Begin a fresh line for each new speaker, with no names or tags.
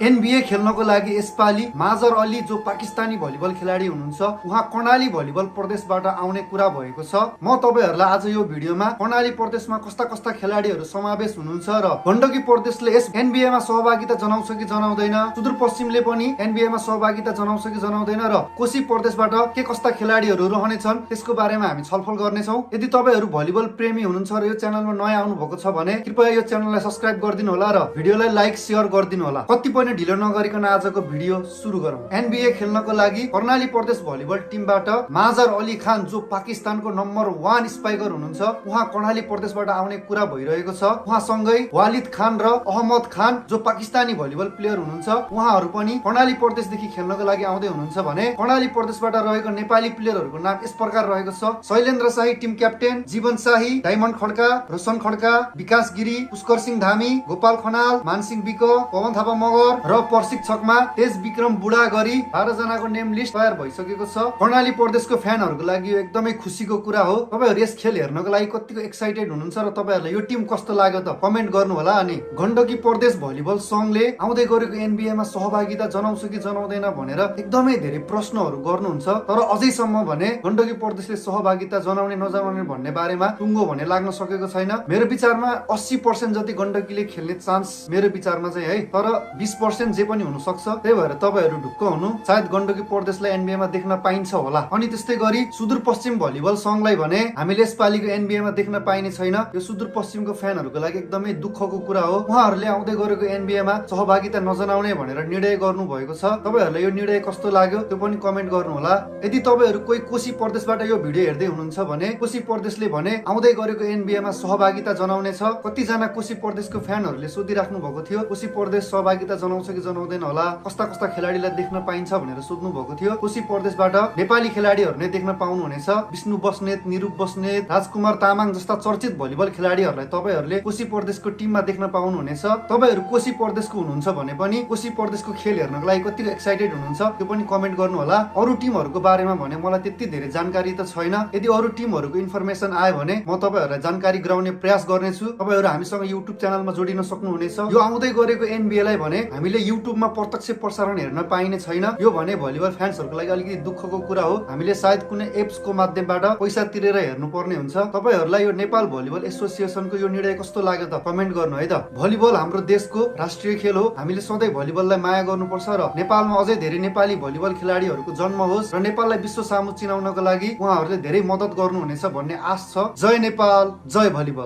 NBA खेल्नको लागि यसपालि माझर अली जो पाकिस्तानी भलिबल खेलाडी हुनुहुन्छ उहाँ कर्णाली भलिबल प्रदेशबाट आउने कुरा भएको छ। म तपाईहरुलाई आज यो भिडियोमा कर्णाली प्रदेशमा कस्ता कस्ता खेलाडीहरू समावेश हुनुहुन्छ र गण्डकी प्रदेशले यस एनबिएमा सहभागिता जनाउँछ कि जनाउँदैन, सुदूरपश्चिमले पनि एनबिएमा सहभागिता जनाउँछ कि जनाउँदैन र कोशी प्रदेशबाट के कस्ता खेलाडीहरू रहनेछन् त्यसको बारेमा हामी छलफल गर्नेछौँ। यदि तपाईहरु भलिबल प्रेमी हुनुहुन्छ र यो च्यानलमा नयाँ आउनु भएको छ भने कृपया यो च्यानललाई सब्स्क्राइब गरिदिनु होला र भिडियोलाई लाइक शेयर गरिदिनु होला। कति पनि ढिलो नगरिकन आजको भिडियो सुरु गरौँ। एनबिए खेल्नको लागि कर्णाली प्रदेश भलिबल टिमबाट माझर अली खान जो पाकिस्तानको नम्बर 1 स्पाइकर हुनुहुन्छ उहाँ कर्णाली प्रदेशबाट आउने कुरा भइरहेको छ। उहाँ सँगै वालिद खान र अहमद खान जो पाकिस्तानी भलिबल प्लेयर हुनुहुन्छ उहाँहरू पनि कर्णाली प्रदेशदेखि खेल्नको लागि आउँदै हुनुहुन्छ भने कर्णाली प्रदेशबाट रहेको नेपाली प्लेयरहरूको नाम यस प्रकार रहेको छ। शैलेन्द्र शाही टिम क्याप्टेन, जीवन शाही, डायमन्ड खड्का, रोशन खड्का, विकास गिरी, पुष्कर सिंह धामी, गोपाल खनाल, मानसिंह बिक, पवन थापा मगर र प्रशिक्षकमा तेज विक्रम बुढा गरी 12 जनाको नेम लिस्ट तयार भइसकेको छ। कर्णाली प्रदेशको फ्यानहरूको लागि यो एकदमै खुसीको कुरा हो। तपाईहरु यस खेल हेर्नको लागि कतिको एक्साइटेड हुनुहुन्छ र तपाईहरुलाई यो टिम कस्तो लाग्यो त कमेन्ट गर्नु होला। अनि गण्डकी प्रदेश भलिबल संघले आउँदै गरेको एनबिएमा सहभागिता जनाउँछ कि जनाउँदैन भनेर एकदमै धेरै प्रश्नहरू गर्नुहुन्छ, तर अझैसम्म भने गण्डकी प्रदेशले सहभागिता जनाउने नजनाउने भन्ने बारेमा टुङ्गो भने लाग्न सकेको छैन। मेरो विचारमा 80% जति गण्डकीले खेल्ने चान्स मेरो विचारमा चाहिँ है, तर 20% जे पनि हुन सक्छ। त्यही भएर तपाईहरु ढुक्क हुनु, सायद गण्डकी प्रदेशलाई एनबिएमा देख्न पाइन्छ होला। अनि त्यस्तै गरी सुदूरपश्चिम भलिबल संघलाई भने हामीले यसपालिको एनबिएमा देख्न पाइने छैन। यो सुदूरपश्चिमको फ्यानहरूको लागि एकदमै दुःखको कुरा हो। उहाँहरूले आउँदै गरेको एनबिएमा सहभागिता नजनाउने भनेर निर्णय गर्नु भएको छ। तपाईहरुलाई यो निर्णय कस्तो लाग्यो त्यो पनि कमेन्ट गर्नु होला। यदि तपाईहरु कोही कोशी प्रदेशबाट यो भिडियो हेर्दै हुनुहुन्छ भने कोशी प्रदेशले भने आउँदै गरेको एनबिएमा सहभागिता जनाउने छ। कतिजना कोशी प्रदेशको फ्यानहरूले सोधिराख्नु भएको थियो कोशी प्रदेश सहभागिता जनाउँछ कि जनाउँदैन होला, कस्ता कस्ता खेलाडीलाई देख्न पाइन्छ भनेर सोध्नु भएको थियो। कोशी प्रदेशबाट नेपाली खेलाडीहरू नै देख्न पाउनु हुनेछ। विष्णु बस्नेत, निरूप बस्नेत, राजकुमार तामाङ जस्ता चर्चित भलिबल खेलाडीहरूलाई तपाईहरुले कोशी प्रदेशको टिममा देख्न पाउनु हुनेछ। तपाईहरु कोशी प्रदेशको हुनुहुन्छ भने पनि कोशी प्रदेशको खेल हेर्नको लागि कतिको एक्साइटेड हुनुहुन्छ त्यो पनि कमेन्ट गर्नु होला। अरु टिमहरूको बारेमा भने मलाई त्यति धेरै जानकारी त छैन। यदि अरु टिमहरूको इन्फर्मेसन आयो भने म तपाईहरुलाई जानकारी गराउने प्रयास गर्नेछु। तपाईहरु हामीसँग युट्युब च्यानलमा जोडिन सक्नुहुनेछ। यो आउँदै गरेको एनबिए लाई भने हामीले युट्युबमा प्रत्यक्ष प्रसारण हेर्न पाइने छैन। यो भने भलिबल फ्यान्सहरूको लागि अलिकति दुःखको कुरा हो। हामीले सायद कुनै एप्सको माध्यमबाट पैसा तिरेर हेर्नु पर्ने हुन्छ। तपाईहरुलाई यो नेपाल भलिबल एसोसिएसनको यो निर्णय कस्तो लाग्यो त कमेन्ट गर्नु है त। भलिबल हाम्रो देशको राष्ट्रिय खेल हो। हामीले सधैँ भलिबललाई माया गर्नुपर्छ र नेपालमा अझै धेरै नेपाली भलिबल खेलाडीहरूको जन्म होस् र नेपाललाई विश्व सामु चिनाउनको लागि उहाँहरूले धेरै मद्दत गर्नुहुनेछ भन्ने आश छ। जय नेपाल, जय भलिबल।